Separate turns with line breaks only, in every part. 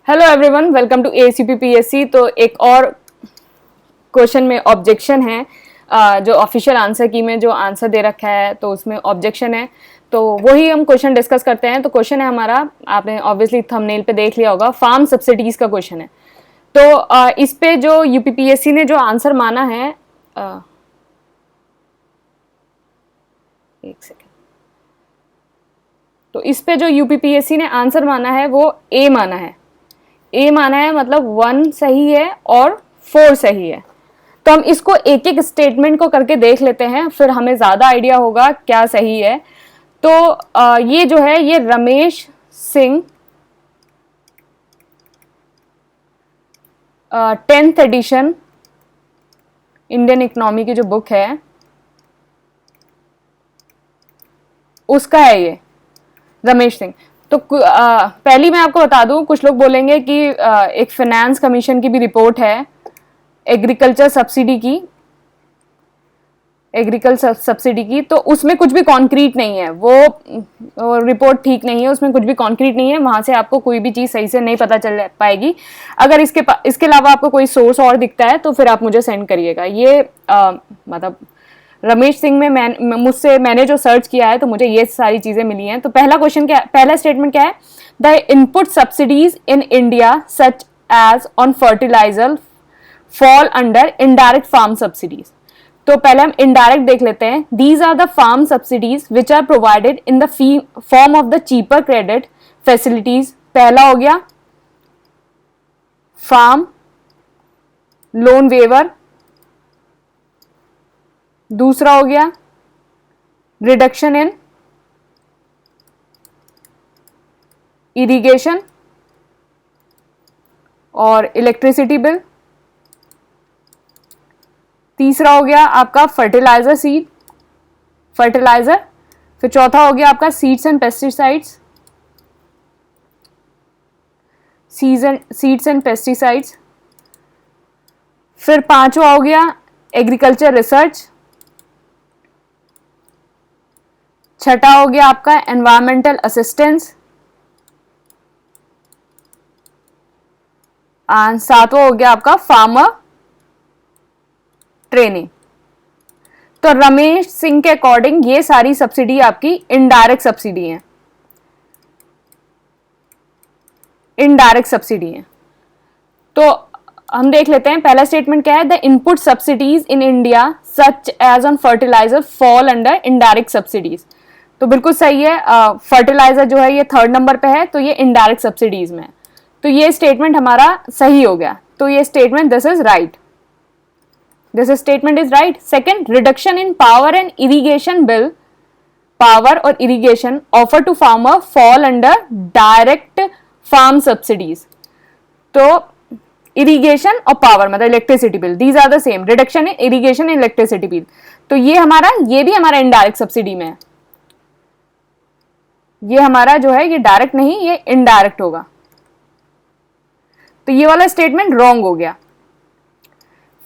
Hello everyone, welcome to ACPPSC। तो एक और क्वेश्चन में ऑब्जेक्शन है। जो ऑफिशियल आंसर की में जो आंसर दे रखा है तो उसमें ऑब्जेक्शन है, तो वही हम क्वेश्चन डिस्कस करते हैं। तो क्वेश्चन है हमारा, आपने ऑब्वियसली थंबनेल पे देख लिया होगा, फार्म सब्सिडीज का क्वेश्चन है। तो इस पे जो UPPSC ने जो आंसर माना है, एक सेकेंड, तो इस पे जो UPPSC ने आंसर माना है वो ए माना है। ए माना है मतलब 1 सही है और 4 सही है। तो हम इसको एक एक स्टेटमेंट को करके देख लेते हैं, फिर हमें ज्यादा आइडिया होगा क्या सही है। तो ये जो है ये Ramesh Singh 10th edition Indian economy की जो बुक है उसका है ये, रमेश सिंह। तो पहली मैं आपको बता दूं, कुछ लोग बोलेंगे कि एक फाइनेंस कमीशन की भी रिपोर्ट है एग्रीकल्चर सब्सिडी की, तो उसमें कुछ भी कॉन्क्रीट नहीं है। वो रिपोर्ट ठीक नहीं है, उसमें कुछ भी कॉन्क्रीट नहीं है। वहां से आपको कोई भी चीज सही से नहीं पता चल पाएगी। अगर इसके अलावा आपको कोई सोर्स और दिखता है तो फिर आप मुझे सेंड करिएगा। ये मतलब रमेश सिंह में मैंने जो सर्च किया है तो मुझे ये सारी चीजें मिली हैं। तो पहला स्टेटमेंट क्या है? The input subsidies in India such as on fertilizer fall under indirect farm subsidies. तो पहले हम इनडायरेक्ट देख लेते हैं। These are the farm subsidies which are provided in the form of the cheaper credit facilities. पहला हो गया farm loan waiver, दूसरा हो गया रिडक्शन इन इरिगेशन और इलेक्ट्रिसिटी बिल, तीसरा हो गया आपका फर्टिलाइजर, फिर चौथा हो गया आपका सीड्स एंड पेस्टिसाइड्स, फिर पांचवा हो गया एग्रीकल्चर रिसर्च, छठा हो गया आपका एनवायरमेंटल असिस्टेंस, एंड सातवां हो गया आपका फार्मर ट्रेनिंग। तो रमेश सिंह के अकॉर्डिंग ये सारी सब्सिडी आपकी इनडायरेक्ट सब्सिडी है। तो हम देख लेते हैं पहला स्टेटमेंट क्या है। The input subsidies in India such as on fertilizer fall under indirect subsidies. तो बिल्कुल सही है। फर्टिलाइजर जो है ये 3rd नंबर पे है, तो ये इनडायरेक्ट सब्सिडीज में है। तो ये स्टेटमेंट हमारा सही हो गया। तो ये statement this statement is right. Second, reduction in power and irrigation bill, power और irrigation offer to farmer fall under direct farm subsidies. तो इरिगेशन और पावर मतलब electricity bill, these are the same. Reduction in irrigation and electricity bill, तो ये भी हमारा indirect subsidy में है। ये हमारा जो है ये डायरेक्ट नहीं, ये इनडायरेक्ट होगा। तो ये वाला स्टेटमेंट रॉन्ग हो गया।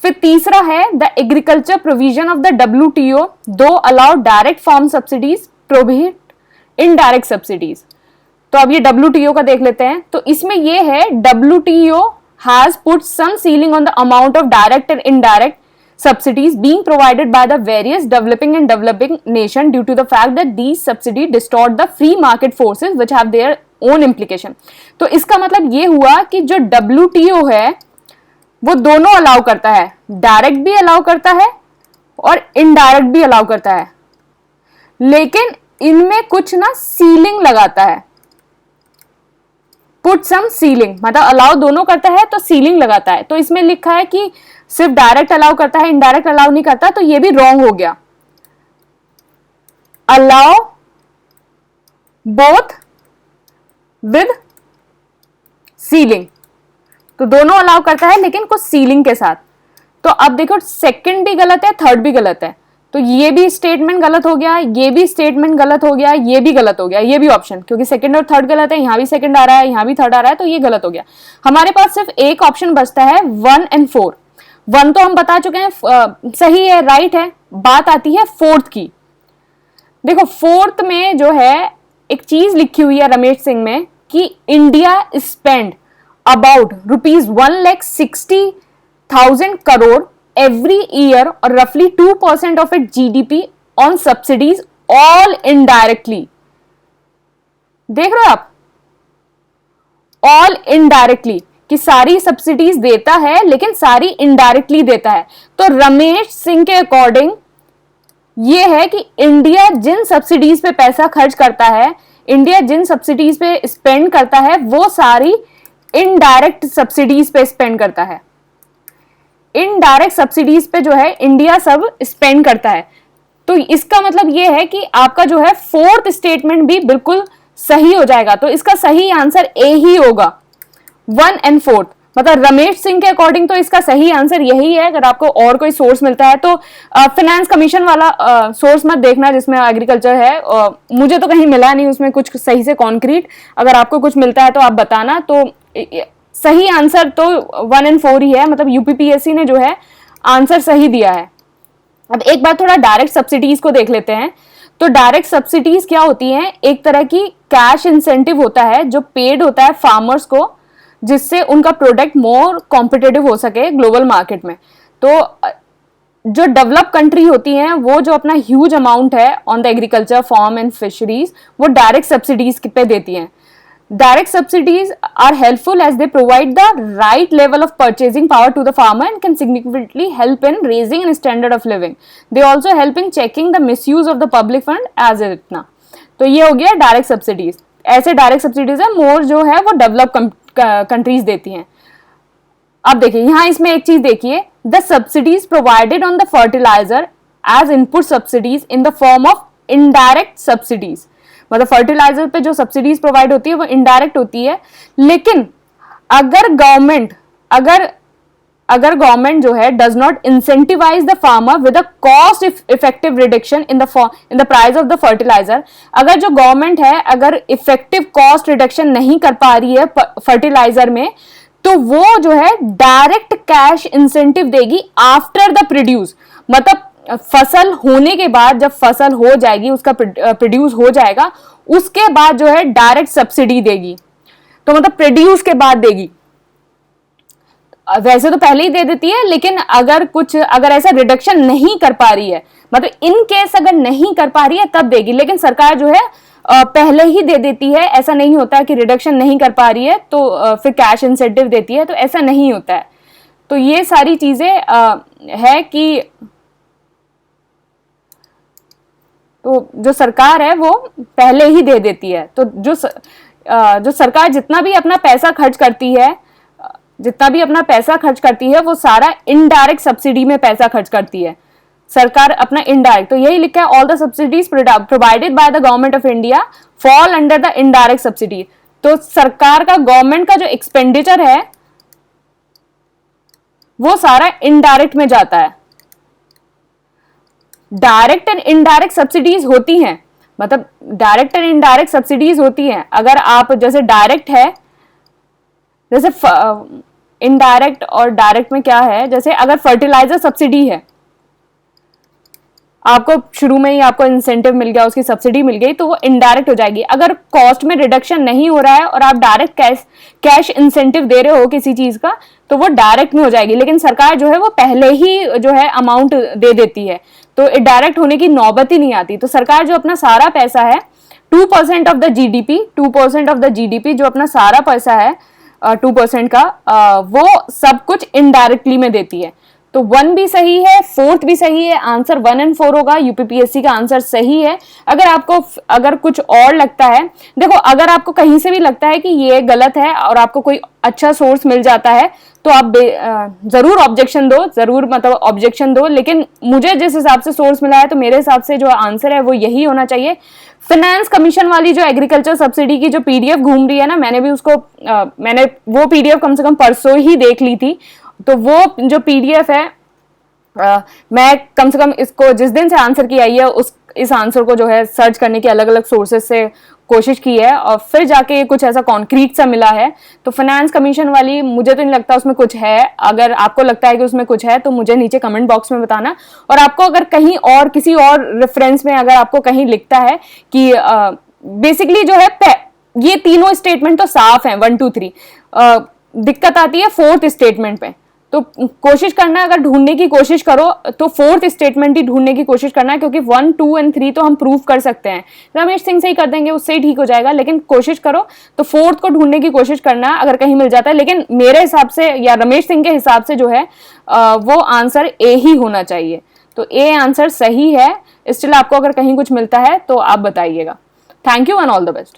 फिर तीसरा है the agriculture provision of the WTO do allow direct farm subsidies prohibit indirect subsidies. तो अब ये WTO का देख लेते हैं। तो इसमें ये है WTO has put some ceiling on the amount of direct and indirect subsidies being provided by the various developing and developing nation due to the fact that these subsidies distort the free market forces which have their own implication। तो इसका मतलब ये हुआ कि जो WTO है वो दोनों अलाउ करता है, डायरेक्ट भी अलाउ करता है और इनडायरेक्ट भी अलाउ करता है, लेकिन इनमें कुछ ना सीलिंग लगाता है। पुट सम सीलिंग मतलब अलाउ दोनों करता है तो सीलिंग लगाता है। तो इसमें लिखा है कि सिर्फ डायरेक्ट अलाउ करता है, इनडायरेक्ट अलाउ नहीं करता, तो ये भी रॉन्ग हो गया। अलाउ बोथ विद सीलिंग, तो दोनों अलाउ करता है लेकिन कुछ सीलिंग के साथ। तो अब देखो सेकंड भी गलत है, थर्ड भी गलत है, तो ये भी स्टेटमेंट गलत हो गया, ये भी स्टेटमेंट गलत हो गया, ये भी गलत हो गया, ये भी ऑप्शन, क्योंकि सेकंड और थर्ड गलत है। यहां भी सेकंड आ रहा है, यहां भी थर्ड आ रहा है, तो ये गलत हो गया। हमारे पास सिर्फ एक ऑप्शन बचता है 1 and 4। 1 तो हम बता चुके हैं सही है, राइट है। बात आती है 4th की। देखो 4th में जो है एक चीज लिखी हुई है रमेश सिंह में कि India spend about rupees 1,60,000 crore every year or roughly 2% of its GDP on subsidies all indirectly. देख रहे हो आप, all indirectly कि सारी सब्सिडीज देता है लेकिन सारी इनडायरेक्टली देता है. तो रमेश सिंह के अकॉर्डिंग ये है कि इंडिया जिन सब्सिडीज पे पैसा खर्च करता है, इंडिया जिन सब्सिडीज पे स्पेंड करता है, वो सारी इनडायरेक्ट सब्सिडीज पे स्पेंड करता है. इनडायरेक्ट सब्सिडीज पे जो है इंडिया सब स्पेंड करता है. तो इसका मतलब ये है कि आपका जो है फोर्थ स्टेटमेंट भी बिल्कुल सही हो जाएगा. तो इसका सही आंसर ए ही होगा, 1 and 4. मतलब रमेश सिंह के अकॉर्डिंग तो इसका सही आंसर यही है. अगर आपको और कोई सोर्स मिलता है तो फाइनेंस कमीशन वाला सोर्स मत देखना जिसमें एग्रीकल्चर है. मुझे तो कहीं मिला नहीं उसमें कुछ सही से कॉन्क्रीट. अगर आपको कुछ मिलता है तो आप बताना. तो सही आंसर तो 1 and 4 ही है. मतलब यूपीपीएससी ने जो है आंसर सही दिया है. अब एक बार थोड़ा डायरेक्ट सब्सिडीज को देख लेते हैं. तो डायरेक्ट सब्सिडीज क्या होती हैं? एक तरह की कैश इंसेंटिव होता है जो पेड होता है फार्मर्स को, जिससे उनका प्रोडक्ट मोर कॉम्पिटिटिव हो सके ग्लोबल मार्केट में. तो जो डेवलप कंट्री होती हैं वो जो अपना ह्यूज अमाउंट है on the agriculture farm and fisheries वो डायरेक्ट सब्सिडीज पे देती हैं. Direct subsidies are helpful as they provide the right level of purchasing power to the farmer and can significantly help in raising a standard of living. They also help in checking the misuse of the public fund as इतना. तो ये हो गया direct subsidies. ऐसे direct subsidies है मोर जो है वो डेवलप कंट्रीज देती हैं. अब देखिए यहाँ इसमें एक चीज देखिए, the subsidies provided on the fertilizer as input subsidies in the form of indirect subsidies. मतलब फर्टिलाइजर पे जो सब्सिडीज प्रोवाइड होती है वो इनडायरेक्ट होती है. लेकिन अगर गवर्नमेंट जो है does not incentivize the farmer with a cost effective reduction in the price of the fertilizer. अगर जो गवर्नमेंट है अगर इफेक्टिव कॉस्ट रिडक्शन नहीं कर पा रही है फर्टिलाइजर में, तो वो जो है डायरेक्ट कैश इंसेंटिव देगी आफ्टर द प्रोड्यूस. मतलब फसल होने के बाद, जब फसल हो जाएगी, उसका प्रोड्यूस हो जाएगा, उसके बाद जो है डायरेक्ट सब्सिडी देगी. तो मतलब प्रोड्यूस के बाद देगी. वैसे तो पहले ही दे देती है, लेकिन अगर ऐसा रिडक्शन नहीं कर पा रही है, मतलब इन केस अगर नहीं कर पा रही है तब देगी. लेकिन सरकार जो है पहले ही दे देती है. ऐसा नहीं होता है कि रिडक्शन नहीं कर पा रही है तो फिर कैश इंसेंटिव देती है, तो ऐसा नहीं होता है. तो ये सारी चीजें है कि तो जो सरकार है वो पहले ही दे देती है. तो जो सरकार जितना भी अपना पैसा खर्च करती है वो सारा इनडायरेक्ट सब्सिडी में पैसा खर्च करती है सरकार अपना इनडायरेक्ट. तो यही लिखा है, all the subsidies provided by the government of India fall under the indirect subsidy. तो सरकार का, गवर्नमेंट का जो एक्सपेंडिचर है वो सारा इनडायरेक्ट में जाता है. डायरेक्ट एंड इनडायरेक्ट सब्सिडीज होती हैं, मतलब डायरेक्ट एंड इनडायरेक्ट सब्सिडीज होती हैं. अगर आप जैसे डायरेक्ट है, जैसे इनडायरेक्ट और डायरेक्ट में क्या है, जैसे अगर फर्टिलाइजर सब्सिडी है, आपको शुरू में ही आपको इंसेंटिव मिल गया, उसकी सब्सिडी मिल गई, तो वो इनडायरेक्ट हो जाएगी. अगर कॉस्ट में रिडक्शन नहीं हो रहा है और आप डायरेक्ट कैश इंसेंटिव दे रहे हो किसी चीज का, तो वो डायरेक्ट में हो जाएगी. लेकिन सरकार जो है वो पहले ही जो है अमाउंट दे देती है, तो डायरेक्ट होने की नौबत ही नहीं आती. तो सरकार जो अपना सारा पैसा है 2% ऑफ द जीडीपी जो अपना सारा पैसा है 2% का, वो सब कुछ इनडायरेक्टली में देती है. तो 1 भी सही है, 4th भी सही है. आंसर 1 and 4 होगा. यूपीपीएससी का आंसर सही है. अगर कुछ और लगता है, देखो अगर आपको कहीं से भी लगता है कि ये गलत है और आपको कोई अच्छा सोर्स मिल जाता है तो आप जरूर ऑब्जेक्शन दो. लेकिन मुझे जिस हिसाब से सोर्स मिला है तो मेरे हिसाब से जो आंसर है वो यही होना चाहिए. फाइनेंस कमीशन वाली जो एग्रीकल्चर सब्सिडी की जो पीडीएफ घूम रही है ना, मैंने वो पीडीएफ कम से कम परसों ही देख ली थी. तो वो जो पीडीएफ है मैं कम से कम इसको जिस दिन से आंसर की आई है इस आंसर को जो है सर्च करने की अलग अलग सोर्सेज से कोशिश की है और फिर जाके कुछ ऐसा कॉन्क्रीट सा मिला है. तो फाइनेंस कमीशन वाली मुझे तो नहीं लगता उसमें कुछ है. अगर आपको लगता है कि उसमें कुछ है तो मुझे नीचे कमेंट बॉक्स में बताना. और आपको अगर कहीं और किसी और रेफरेंस में अगर आपको कहीं लिखता है कि बेसिकली जो है ये तीनों स्टेटमेंट तो साफ हैं 1 2 3, दिक्कत आती है फोर्थ स्टेटमेंट पे। तो कोशिश करना, अगर ढूंढने की कोशिश करो तो फोर्थ स्टेटमेंट ही ढूंढने की कोशिश करना है, क्योंकि 1, 2 एंड 3 तो हम प्रूव कर सकते हैं, रमेश सिंह से ही कर देंगे, उससे ही ठीक हो जाएगा। लेकिन कोशिश करो तो फोर्थ को ढूंढने की कोशिश करना अगर कहीं मिल जाता है। लेकिन मेरे हिसाब से या रमेश सिंह के हिसाब से जो है वो आंसर ए ही होना चाहिए। तो ए आंसर सही है। स्टिल आपको अगर कहीं कुछ मिलता है तो आप बताइएगा। Thank you and all the best.